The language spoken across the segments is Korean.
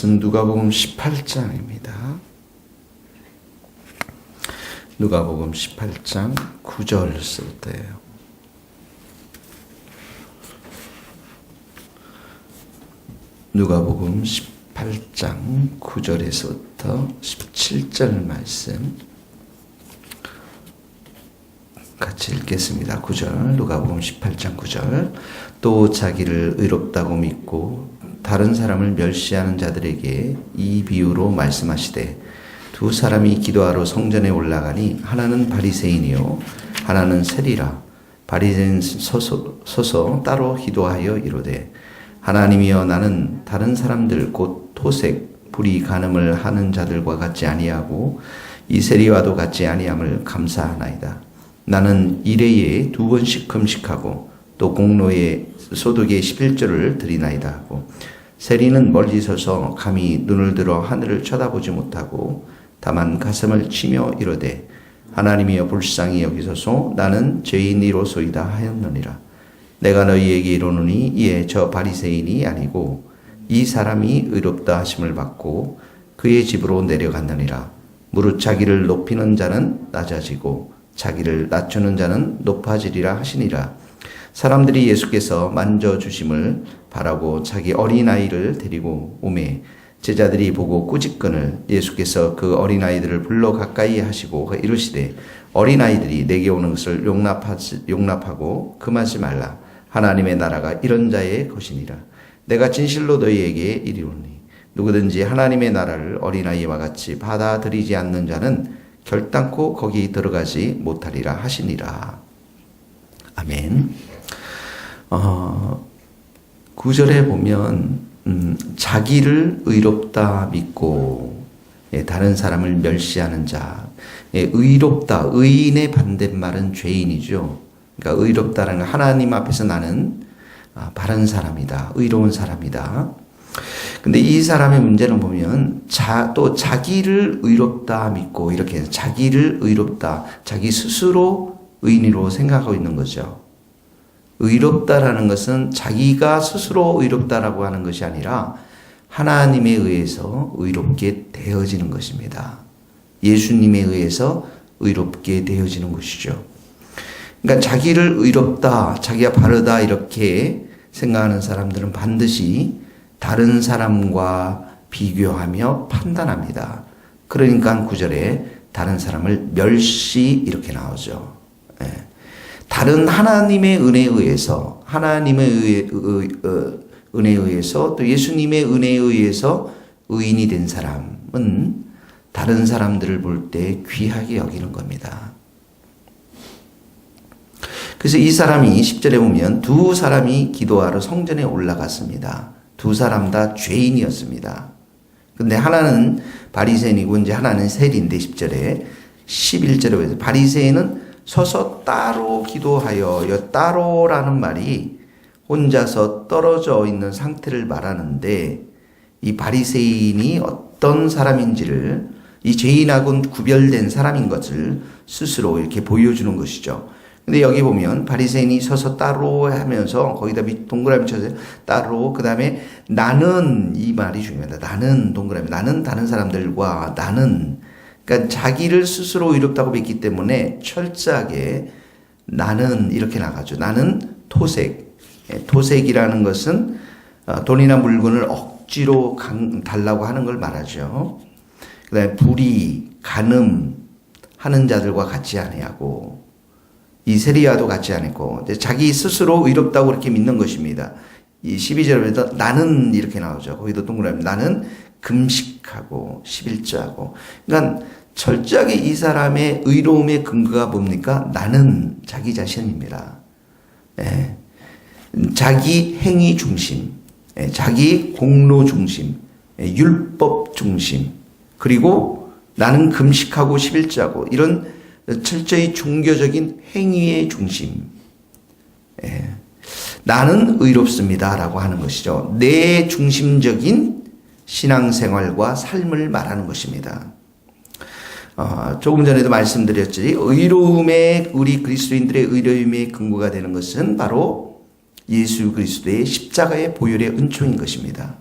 말씀 누가복음 18장입니다. 누가복음 18장 9절부터예요. 누가복음 18장 9절에서부터 17절 말씀 같이 읽겠습니다. 9절, 누가복음 18장 9절. 또 자기를 의롭다고 믿고 다른 사람을 멸시하는 자들에게 이 비유로 말씀하시되, 두 사람이 기도하러 성전에 올라가니 하나는 바리새인이요 하나는 세리라. 바리새인 서서 따로 기도하여 이르되, 하나님이여, 나는 다른 사람들 곧 토색, 불의, 간음을 하는 자들과 같지 아니하고 이 세리와도 같지 아니함을 감사하나이다. 나는 일회에 2번씩 금식하고 또 공로의 소득의 11조를 드리나이다 하고, 세리는 멀리 서서 감히 눈을 들어 하늘을 쳐다보지 못하고 다만 가슴을 치며 이르되, 하나님이여, 불쌍히 여기소서, 나는 죄인이로소이다 하였느니라. 내가 너희에게 이르노니 이에 저 바리새인이 아니고 이 사람이 의롭다 하심을 받고 그의 집으로 내려갔느니라. 무릇 자기를 높이는 자는 낮아지고 자기를 낮추는 자는 높아지리라 하시니라. 사람들이 예수께서 만져주심을 바라고 자기 어린아이를 데리고 오매 제자들이 보고 꾸짖거늘 예수께서 그 어린아이들을 불러 가까이 하시고 이르시되, 어린아이들이 내게 오는 것을 용납하고 금하지 말라. 하나님의 나라가 이런 자의 것이니라. 내가 진실로 너희에게 이르노니 누구든지 하나님의 나라를 어린아이와 같이 받아들이지 않는 자는 결단코 거기 들어가지 못하리라 하시니라. 아멘. 9절에 보면 자기를 의롭다 믿고 다른 사람을 멸시하는 자. 의롭다, 의인의 반대말은 죄인이죠. 그러니까 의롭다는 건 하나님 앞에서 나는 바른 사람이다, 의로운 사람이다. 근데 이 사람의 문제는 보면 또 자기를 의롭다 믿고, 이렇게 해서 자기를 의롭다, 자기 스스로 의인으로 생각하고 있는 거죠. 의롭다라는 것은 자기가 스스로 의롭다라고 하는 것이 아니라 하나님에 의해서 의롭게 되어지는 것입니다. 예수님에 의해서 의롭게 되어지는 것이죠. 그러니까 자기를 의롭다, 자기가 바르다 이렇게 생각하는 사람들은 반드시 다른 사람과 비교하며 판단합니다. 그러니까 9절에 다른 사람을 멸시 이렇게 나오죠. 다른 하나님의 은혜에 의해서, 하나님의 은혜에 의해서 또 예수님의 은혜에 의해서 의인이 된 사람은 다른 사람들을 볼 때 귀하게 여기는 겁니다. 그래서 이 사람이 10절에 보면 두 사람이 기도하러 성전에 올라갔습니다. 두 사람 다 죄인이었습니다. 근데 하나는 바리새인이고 이제 하나는 세리인데 10절에 11절에 보면 바리새인은 서서 따로 기도하여, 따로라는 말이 혼자서 떨어져 있는 상태를 말하는데, 이 바리새인이 어떤 사람인지를, 이 죄인하고는 구별된 사람인 것을 스스로 이렇게 보여주는 것이죠. 근데 여기 보면 바리새인이 서서 따로 하면서 거기다 동그라미 쳐서 따로, 그 다음에 나는, 이 말이 중요합니다. 나는 동그라미, 나는 다른 사람들과 나는, 그러니까 자기를 스스로 의롭다고 믿기 때문에 철저하게 나는 이렇게 나가죠. 나는 토색. 토색이라는 것은 돈이나 물건을 억지로 달라고 하는 걸 말하죠. 그 다음에 불의, 간음 하는 자들과 같이 아니하고 이 세리와도 같지 않고 자기 스스로 의롭다고 그렇게 믿는 것입니다. 이 12절에도 나는 이렇게 나오죠. 거기도 동그라미 나는 금식하고 11조하고. 그러니까 철저하게 이 사람의 의로움의 근거가 뭡니까? 나는 자기 자신입니다. 자기 행위 중심, 자기 공로 중심, 율법 중심, 그리고 나는 금식하고 11조하고 이런 철저히 종교적인 행위의 중심. 나는 의롭습니다 라고 하는 것이죠. 내 중심적인 신앙생활과 삶을 말하는 것입니다. 조금 전에도 말씀드렸지, 우리 그리스도인들의 의로움의 근거가 되는 것은 바로 예수 그리스도의 십자가의 보혈의 은총인 것입니다.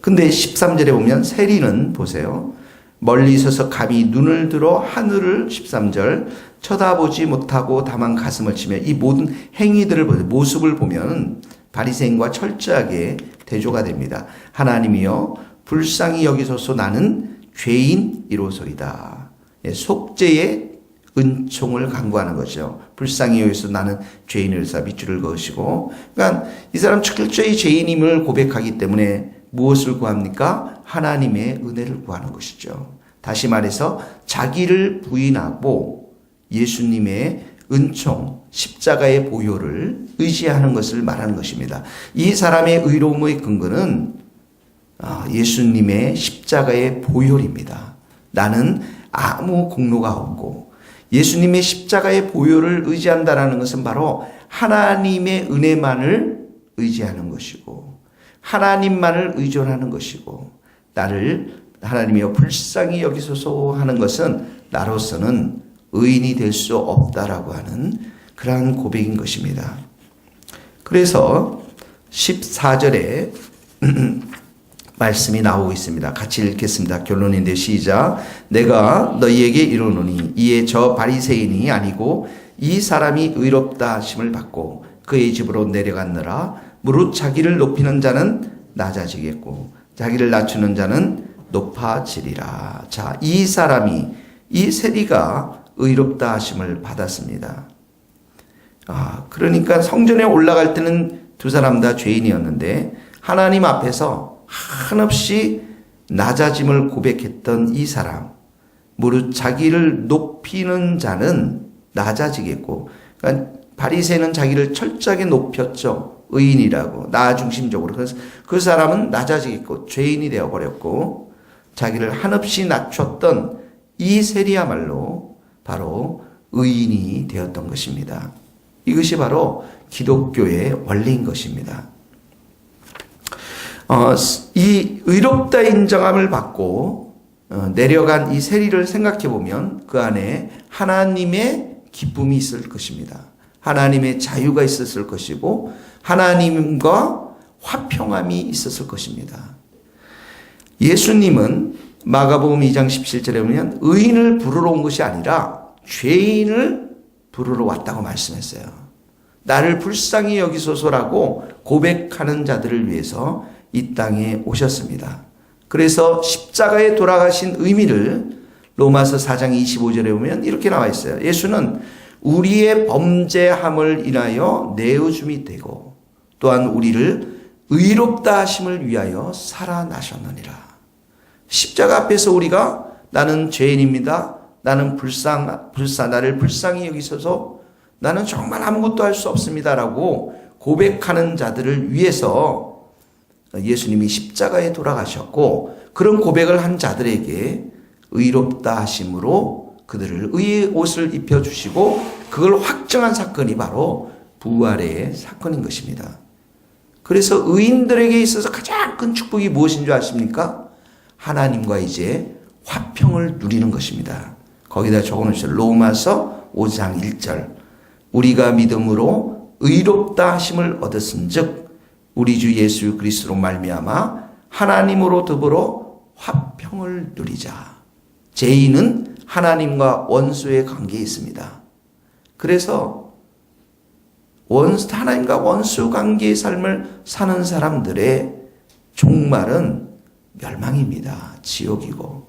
근데 13절에 보면 세리는 보세요. 멀리 서서 감히 눈을 들어 하늘을 13절 쳐다보지 못하고 다만 가슴을 치며 이 모든 행위들을 보세요. 모습을 보면 바리새인과 철저하게 대조가 됩니다. 하나님이여 불쌍히 여기소서 나는 죄인이로소이다. 속죄의 은총을 간구하는 거죠. 불쌍히 여기서 나는 죄인으로서 밑줄을 그으시고, 그러니까 이 사람 철저히 죄인임을 고백하기 때문에 무엇을 구합니까? 하나님의 은혜를 구하는 것이죠. 다시 말해서 자기를 부인하고 예수님의 은총, 십자가의 보혈을 의지하는 것을 말하는 것입니다. 이 사람의 의로움의 근거는 예수님의 십자가의 보혈입니다. 나는 아무 공로가 없고 예수님의 십자가의 보혈을 의지한다는 것은 바로 하나님의 은혜만을 의지하는 것이고 하나님만을 의존하는 것이고 나를 하나님이여 불쌍히 여기소서 하는 것은 나로서는 의인이 될 수 없다라고 하는 그러한 고백인 것입니다. 그래서 14절에 말씀이 나오고 있습니다. 같이 읽겠습니다. 결론인데 시작. 내가 너희에게 이르노니 이에 저 바리새인이 아니고 이 사람이 의롭다 하심을 받고 그의 집으로 내려갔느라 무릇 자기를 높이는 자는 낮아지겠고 자기를 낮추는 자는 높아지리라. 자, 이 사람이 이 세리가 의롭다 하심을 받았습니다. 그러니까 성전에 올라갈 때는 두 사람 다 죄인이었는데 하나님 앞에서 한없이 낮아짐을 고백했던 이 사람, 무릇 자기를 높이는 자는 낮아지겠고, 그러니까 바리새인은 자기를 철저하게 높였죠. 의인이라고 나 중심적으로. 그래서 그 사람은 낮아지겠고 죄인이 되어버렸고 자기를 한없이 낮췄던 이 세리야말로 바로 의인이 되었던 것입니다. 이것이 바로 기독교의 원리인 것입니다. 이 의롭다 인정함을 받고 내려간 이 세리를 생각해 보면 그 안에 하나님의 기쁨이 있을 것입니다. 하나님의 자유가 있었을 것이고 하나님과 화평함이 있었을 것입니다. 예수님은 마가복음 2장 17절에 보면 의인을 부르러 온 것이 아니라 죄인을 부르러 왔다고 말씀했어요. 나를 불쌍히 여기소서라고 고백하는 자들을 위해서 이 땅에 오셨습니다. 그래서 십자가에 돌아가신 의미를 로마서 4장 25절에 보면 이렇게 나와 있어요. 예수는 우리의 범죄함을 인하여 내어줌이 되고 또한 우리를 의롭다 하심을 위하여 살아나셨느니라. 십자가 앞에서 우리가 나는 죄인입니다. 나는 나를 불쌍히 여기소서 나는 정말 아무것도 할 수 없습니다라고 고백하는 자들을 위해서 예수님이 십자가에 돌아가셨고 그런 고백을 한 자들에게 의롭다 하심으로 그들을 의의 옷을 입혀주시고 그걸 확정한 사건이 바로 부활의 사건인 것입니다. 그래서 의인들에게 있어서 가장 큰 축복이 무엇인 줄 아십니까? 하나님과 이제 화평을 누리는 것입니다. 거기다 적어놓으세요. 로마서 5장 1절 우리가 믿음으로 의롭다 하심을 얻었은즉 우리 주 예수 그리스도로 말미암아 하나님으로 더불어 화평을 누리자. 죄인은 하나님과 원수의 관계에 있습니다. 그래서 하나님과 원수 관계의 삶을 사는 사람들의 종말은 멸망입니다. 지옥이고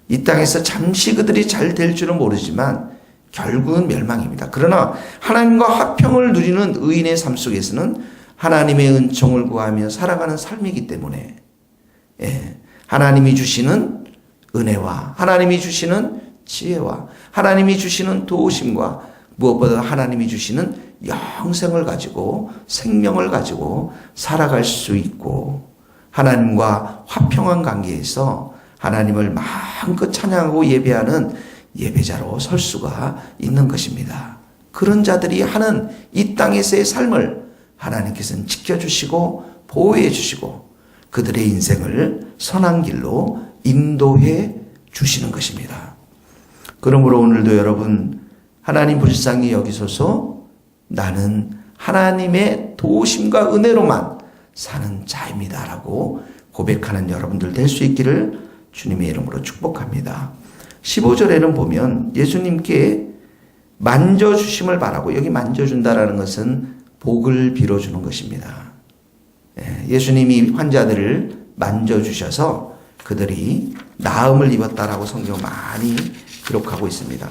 이 땅에서 잠시 그들이 잘 될 줄은 모르지만 결국은 멸망입니다. 그러나 하나님과 화평을 누리는 의인의 삶 속에서는 하나님의 은총을 구하며 살아가는 삶이기 때문에 하나님이 주시는 은혜와 하나님이 주시는 지혜와 하나님이 주시는 도우심과 무엇보다 하나님이 주시는 영생을 가지고 생명을 가지고 살아갈 수 있고 하나님과 화평한 관계에서 하나님을 마음껏 찬양하고 예배하는 예배자로 설 수가 있는 것입니다. 그런 자들이 하는 이 땅에서의 삶을 하나님께서는 지켜주시고 보호해 주시고 그들의 인생을 선한 길로 인도해 주시는 것입니다. 그러므로 오늘도 여러분 하나님 불쌍히 여기소서 나는 하나님의 도우심과 은혜로만 사는 자입니다라고 고백하는 여러분들 될 수 있기를 주님의 이름으로 축복합니다. 15절에는 보면 예수님께 만져주심을 바라고, 여기 만져준다라는 것은 복을 빌어주는 것입니다. 예수님이 환자들을 만져주셔서 그들이 나음을 입었다라고 성경 많이 기록하고 있습니다.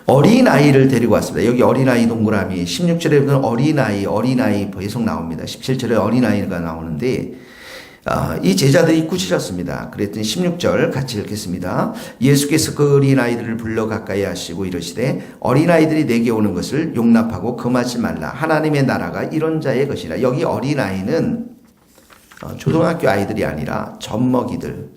어린아이를 데리고 왔습니다. 여기 어린아이 동그라미 16절에 보면 어린아이 계속 나옵니다. 17절에 어린아이가 나오는데 이 제자들이 꾸짖었습니다. 그랬더니 16절 같이 읽겠습니다. 예수께서 그 어린아이들을 불러 가까이 하시고 이르시되 어린아이들이 내게 오는 것을 용납하고 금하지 말라. 하나님의 나라가 이런 자의 것이라. 여기 어린아이는 초등학교 아이들이 아니라 젖먹이들,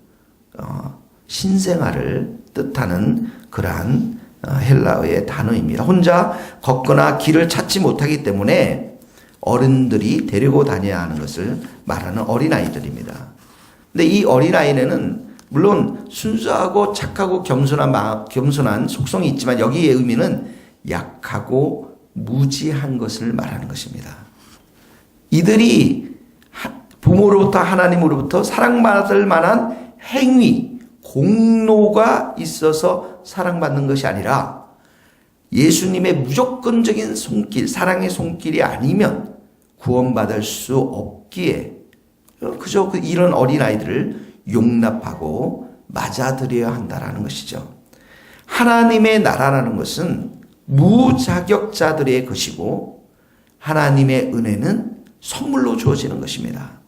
신생아를 뜻하는 그러한 헬라어의 단어입니다. 혼자 걷거나 길을 찾지 못하기 때문에 어른들이 데리고 다녀야 하는 것을 말하는 어린아이들입니다. 근데 이 어린아이는 물론 순수하고 착하고 겸손한 속성이 있지만 여기의 의미는 약하고 무지한 것을 말하는 것입니다. 이들이 부모로부터 하나님으로부터 사랑받을 만한 행위, 공로가 있어서 사랑받는 것이 아니라 예수님의 무조건적인 손길, 사랑의 손길이 아니면 구원받을 수 없기에 그저 이런 어린아이들을 용납하고 맞아들여야 한다는 것이죠. 하나님의 나라라는 것은 무자격자들의 것이고 하나님의 은혜는 선물로 주어지는 것입니다.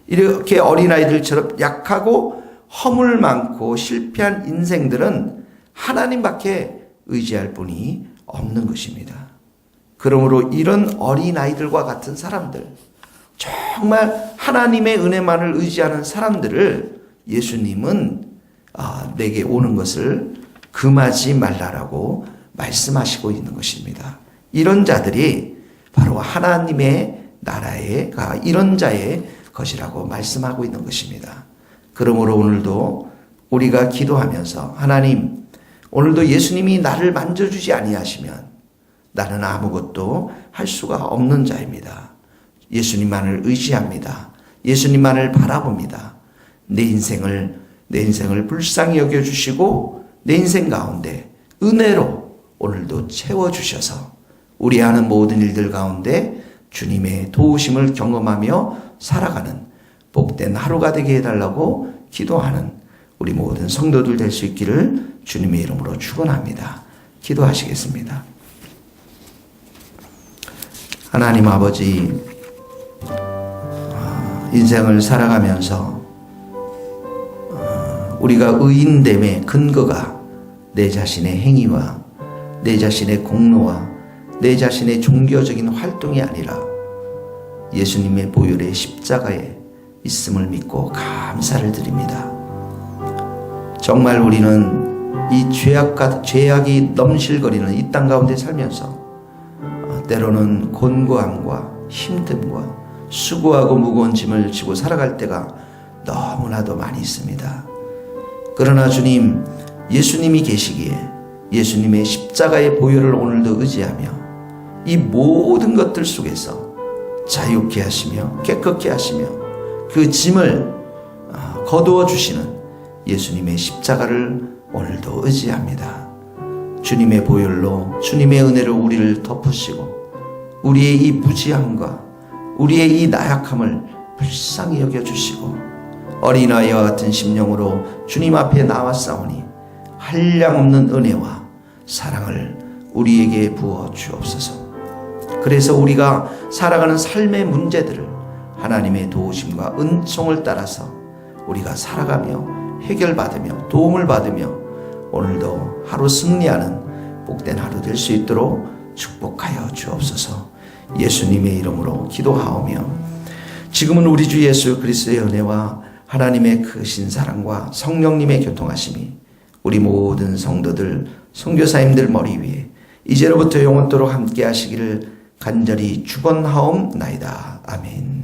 이렇게 어린아이들처럼 약하고 허물 많고 실패한 인생들은 하나님밖에 의지할 분이 없는 것입니다. 그러므로 이런 어린아이들과 같은 사람들, 정말 하나님의 은혜만을 의지하는 사람들을 예수님은 내게 오는 것을 금하지 말라라고 말씀하시고 있는 것입니다. 이런 자들이 바로 하나님의 나라가 이런 자의 것이라고 말씀하고 있는 것입니다. 그러므로 오늘도 우리가 기도하면서 하나님, 오늘도 예수님이 나를 만져주지 아니하시면 나는 아무것도 할 수가 없는 자입니다. 예수님만을 의지합니다. 예수님만을 바라봅니다. 내 인생을 불쌍히 여겨주시고 내 인생 가운데 은혜로 오늘도 채워주셔서 우리 하는 모든 일들 가운데 주님의 도우심을 경험하며 살아가는 복된 하루가 되게 해달라고 기도하는 우리 모든 성도들 될 수 있기를 주님의 이름으로 축원합니다. 기도하시겠습니다. 하나님 아버지, 인생을 살아가면서 우리가 의인됨의 근거가 내 자신의 행위와 내 자신의 공로와 내 자신의 종교적인 활동이 아니라 예수님의 보혈의 십자가에 있음을 믿고 감사를 드립니다. 정말 우리는 이 죄악이 넘실거리는 이 땅 가운데 살면서 때로는 곤고함과 힘듦과 수고하고 무거운 짐을 지고 살아갈 때가 너무나도 많이 있습니다. 그러나 주님, 예수님이 계시기에 예수님의 십자가의 보혈을 오늘도 의지하며 이 모든 것들 속에서 자유케 하시며 깨끗게 하시며 그 짐을 거두어 주시는 예수님의 십자가를 오늘도 의지합니다. 주님의 보혈로 주님의 은혜로 우리를 덮으시고 우리의 이 무지함과 우리의 이 나약함을 불쌍히 여겨주시고 어린아이와 같은 심령으로 주님 앞에 나왔사오니 한량없는 은혜와 사랑을 우리에게 부어 주옵소서. 그래서 우리가 살아가는 삶의 문제들을 하나님의 도우심과 은총을 따라서 우리가 살아가며 해결받으며 도움을 받으며 오늘도 하루 승리하는 복된 하루 될 수 있도록 축복하여 주옵소서. 예수님의 이름으로 기도하오며 지금은 우리 주 예수 그리스도의 은혜와 하나님의 크신 사랑과 성령님의 교통하심이 우리 모든 성도들, 선교사님들 머리 위에 이제로부터 영원토록 함께 하시기를 간절히 축원하옵나이다. 아멘.